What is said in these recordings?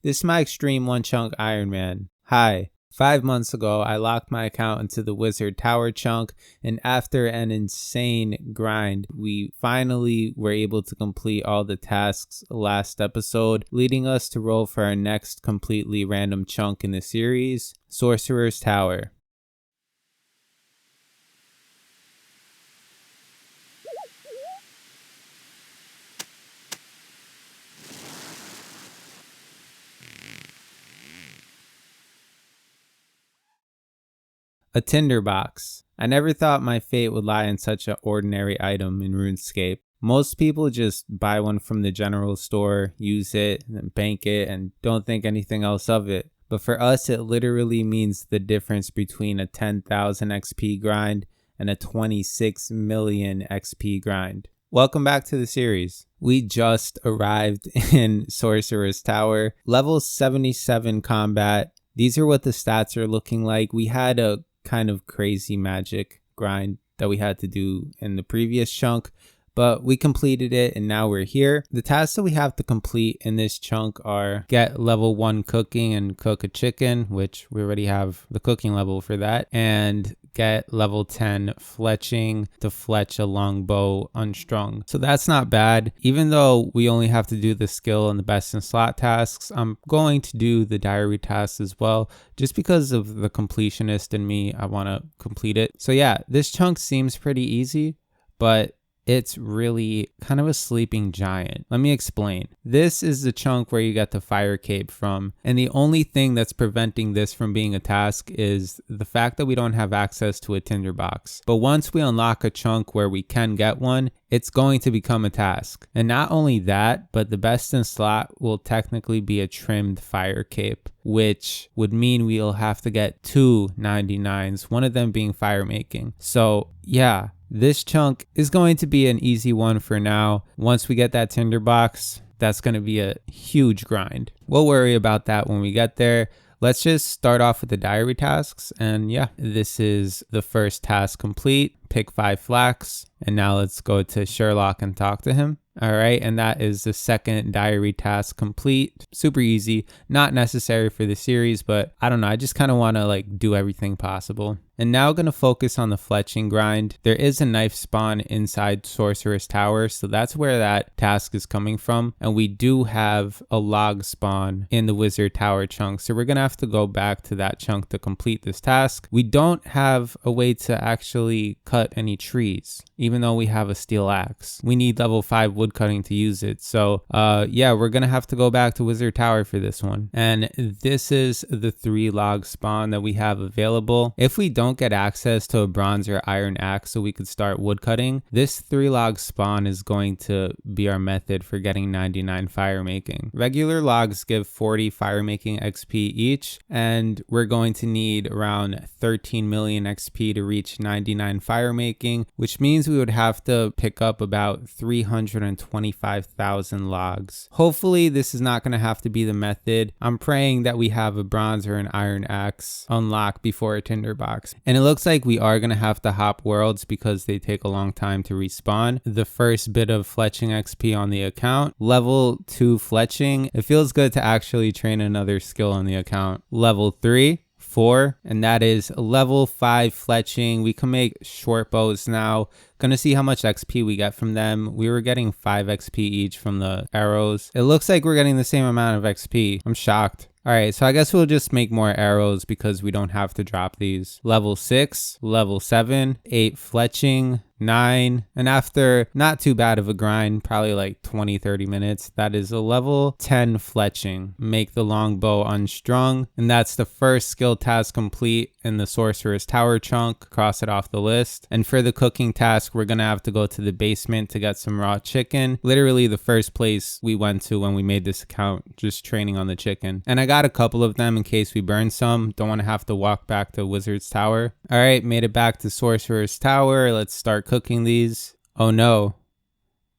This is my extreme Onechunk Ironman. Hi. 5 months ago, I locked my account into the Wizard Tower chunk, and after an insane grind, we finally were able to complete all the tasks last episode, leading us to roll for our next completely random chunk in the series, Sorcerer's Tower. A tinderbox. I never thought my fate would lie in such an ordinary item in RuneScape. Most people just buy one from the general store, use it, and bank it, and don't think anything else of it. But for us, it literally means the difference between a 10,000 XP grind and a 26 million XP grind. Welcome back to the series. We just arrived in Sorcerer's Tower, level 77 combat. These are what the stats are looking like. We had a kind of crazy magic grind that we had to do in the previous chunk, but we completed it and now we're here. The tasks that we have to complete in this chunk are get level 1 cooking and cook a chicken, which we already have the cooking level for that, and get level 10 fletching to fletch a longbow unstrung. So that's not bad. Even though we only have to do the skill and the best in slot tasks, I'm going to do the diary tasks as well, just because of the completionist in me. I want to complete it. So yeah, this chunk seems pretty easy, but it's really kind of a sleeping giant. Let me explain. This is the chunk where you get the fire cape from, and the only thing that's preventing this from being a task is the fact that we don't have access to a tinderbox. But once we unlock a chunk where we can get one, it's going to become a task. And not only that, but the best in slot will technically be a trimmed fire cape, which would mean we'll have to get 2 99s, one of them being fire making. So yeah, this chunk is going to be an easy one for now. Once we get that tinderbox, that's going to be a huge grind. We'll worry about that when we get there. Let's just start off with the diary tasks. And yeah, this is the first task complete. Pick 5 flax. And now let's go to Sherlock and talk to him. All right, and that is the second diary task complete. Super easy, not necessary for the series, but I don't know, I just kind of want to do everything possible. And now going to focus on the fletching grind. There is a knife spawn inside Sorcerer's Tower, so that's where that task is coming from. And we do have a log spawn in the Wizard Tower chunk, so we're going to have to go back to that chunk to complete this task. We don't have a way to actually cut any trees, even though we have a steel axe. We need level 5 wood cutting to use it. So yeah, we're going to have to go back to Wizard Tower for this one. And this is the 3 log spawn that we have available. If we don't get access to a bronze or iron axe so we could start wood cutting, this 3 log spawn is going to be our method for getting 99 fire making. Regular logs give 40 fire making XP each, and we're going to need around 13 million XP to reach 99 fire making, which means we would have to pick up about 325,000 logs. Hopefully this is not going to have to be the method. I'm praying that we have a bronze or an iron axe unlocked before a tinderbox. And it looks like we are going to have to hop worlds because they take a long time to respawn. The first bit of fletching XP on the account. Level 2 fletching. It feels good to actually train another skill on the account. Level 3. 4, and that is level 5 fletching. We can make short bows now. Gonna see how much XP we get from them. We were getting 5 XP each from the arrows. It looks like we're getting the same amount of XP. I'm shocked. Alright, so I guess we'll just make more arrows because we don't have to drop these. Level 6, level 7, 8 fletching, 9, and after not too bad of a grind, probably 20-30 minutes, that is a level 10 fletching. Make the longbow unstrung, and that's the first skill task complete in the Sorcerer's Tower chunk. Cross it off the list. And for the cooking task, we're gonna have to go to the basement to get some raw chicken. Literally the first place we went to when we made this account, just training on the chicken. And I got a couple of them in case we burn some. Don't want to have to walk back to Wizard's Tower. All right, made it back to Sorcerer's Tower. Let's start cooking these. Oh no.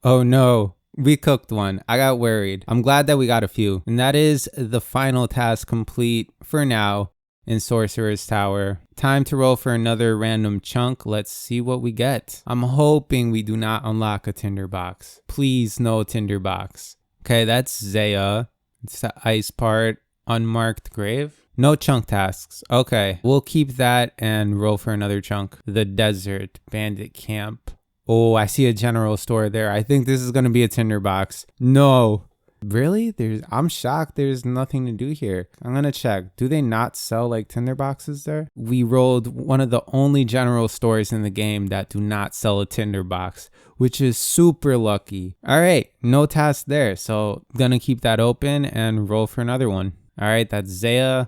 Oh no. We cooked one. I got worried. I'm glad that we got a few. And that is the final task complete for now in Sorcerer's Tower. Time to roll for another random chunk. Let's see what we get. I'm hoping we do not unlock a tinderbox. Please no tinderbox. Okay, that's Zaya. It's the ice part. Unmarked grave. No chunk tasks. Okay, we'll keep that and roll for another chunk. The desert. Bandit camp. Oh, I see a general store there. I think this is going to be a tinderbox. No. Really? I'm shocked there's nothing to do here. I'm going to check. Do they not sell like tinderboxes there? We rolled one of the only general stores in the game that do not sell a tinderbox, which is super lucky. All right, no task there. So I'm going to keep that open and roll for another one. All right, that's Zaya,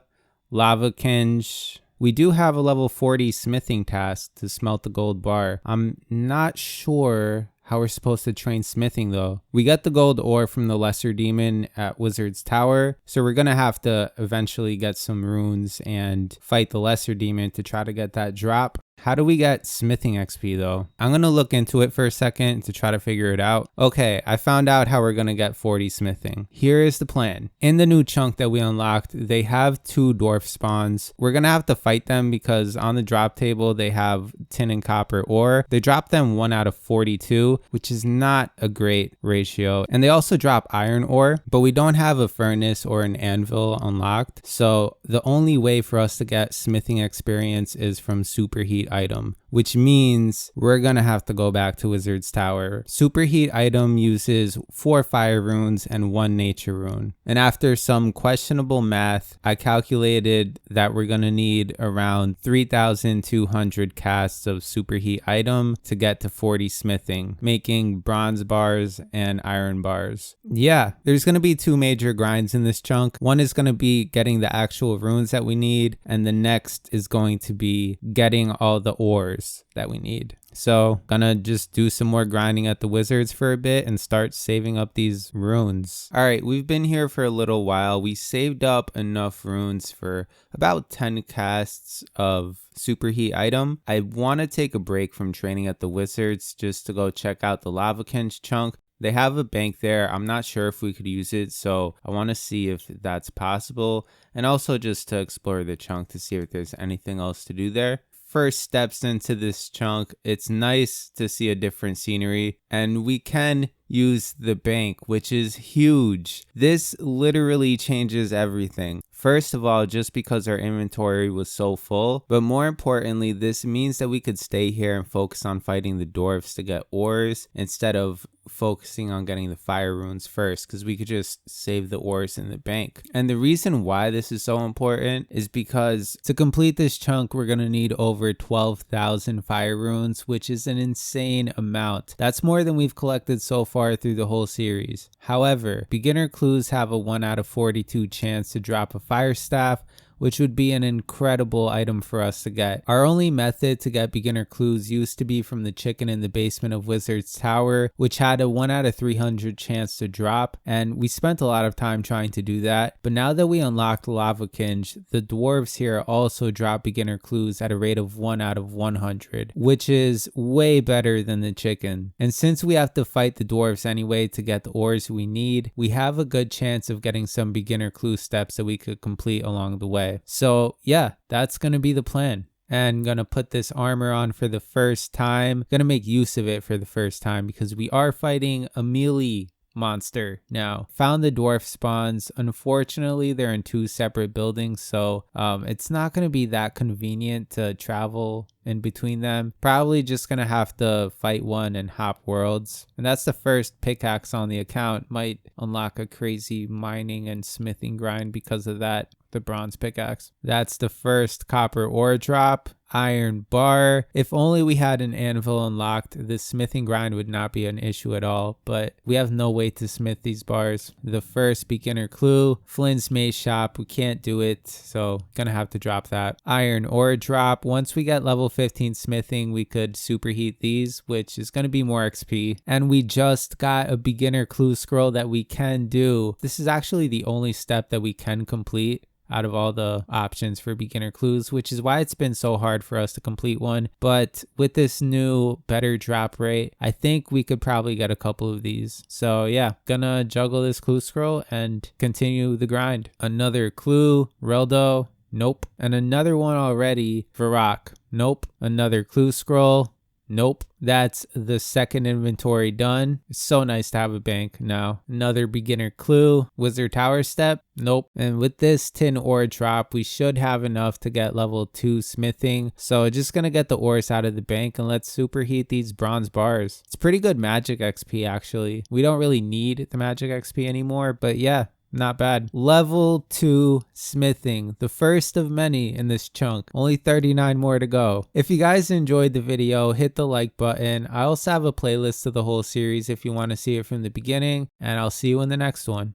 Lava Kinge. We do have a level 40 smithing task to smelt the gold bar. I'm not sure how we're supposed to train smithing though. We got the gold ore from the lesser demon at Wizard's Tower, so we're gonna have to eventually get some runes and fight the lesser demon to try to get that drop. How do we get smithing XP though? I'm gonna look into it for a second to try to figure it out. Okay, I found out how we're gonna get 40 smithing. Here is the plan. In the new chunk that we unlocked, they have 2 dwarf spawns. We're gonna have to fight them because on the drop table they have tin and copper ore. They drop them 1 out of 42, which is not a great ratio. And they also drop iron ore, but we don't have a furnace or an anvil unlocked. So the only way for us to get smithing experience is from superheat item, which means we're gonna have to go back to Wizard's Tower. Superheat item uses 4 fire runes and 1 nature rune. And after some questionable math, I calculated that we're gonna need around 3,200 casts of superheat item to get to 40 smithing, making bronze bars and iron bars. Yeah, there's gonna be 2 major grinds in this chunk. One is gonna be getting the actual runes that we need, and the next is going to be getting all the ores that we need. So gonna just do some more grinding at the wizards for a bit and start saving up these runes. All right, we've been here for a little while. We saved up enough runes for about 10 casts of superheat item. I want to take a break from training at the wizards just to go check out the Lava Kinge chunk. They have a bank there. I'm not sure if we could use it, so I want to see if that's possible, and also just to explore the chunk to see if there's anything else to do there. First steps into this chunk, it's nice to see a different scenery, and we can use the bank, which is huge. This literally changes everything. First of all, just because our inventory was so full, but more importantly, this means that we could stay here and focus on fighting the dwarves to get ores instead of focusing on getting the fire runes first, because we could just save the ores in the bank. And the reason why this is so important is because to complete this chunk, we're going to need over 12,000 fire runes, which is an insane amount. That's more than we've collected so far through the whole series. However, beginner clues have a 1 out of 42 chance to drop a fire staff, which would be an incredible item for us to get. Our only method to get beginner clues used to be from the chicken in the basement of Wizard's Tower, which had a 1 out of 300 chance to drop, and we spent a lot of time trying to do that. But now that we unlocked Lava Kinge, the dwarves here also drop beginner clues at a rate of 1 out of 100, which is way better than the chicken. And since we have to fight the dwarves anyway to get the ores we need, we have a good chance of getting some beginner clue steps that we could complete along the way. So yeah, that's gonna be the plan. And gonna put this armor on for the first time. Gonna make use of it for the first time because we are fighting a melee monster now. Found the dwarf spawns. Unfortunately, they're in 2 separate buildings, so it's not gonna be that convenient to travel in between them. Probably just gonna have to fight one and hop worlds. And that's the first pickaxe on the account. Might unlock a crazy mining and smithing grind because of that. The bronze pickaxe. That's the first copper ore drop. Iron bar. If only we had an anvil unlocked, the smithing grind would not be an issue at all, but we have no way to smith these bars. The first beginner clue, Flynn's maze shop. We can't do it, so gonna have to drop that. Iron ore drop. Once we get level 15 smithing, we could superheat these, which is gonna be more XP. And we just got a beginner clue scroll that we can do. This is actually the only step that we can complete out of all the options for beginner clues, which is why it's been so hard for us to complete one. But with this new better drop rate, I think we could probably get a couple of these. So yeah, gonna juggle this clue scroll and continue the grind. Another clue, Reldo, nope. And another one already, Varrock, nope. Another clue scroll, Nope. That's the second inventory done. It's so nice to have a bank now. Another beginner clue. Wizard Tower step? Nope. And with this tin ore drop, we should have enough to get level 2 smithing. So just gonna get the ores out of the bank and let's superheat these bronze bars. It's pretty good magic XP actually. We don't really need the magic XP anymore, but yeah. Not bad. Level 2 smithing, the first of many in this chunk. Only 39 more to go. If you guys enjoyed the video, hit the like button. I also have a playlist of the whole series if you want to see it from the beginning, and I'll see you in the next one.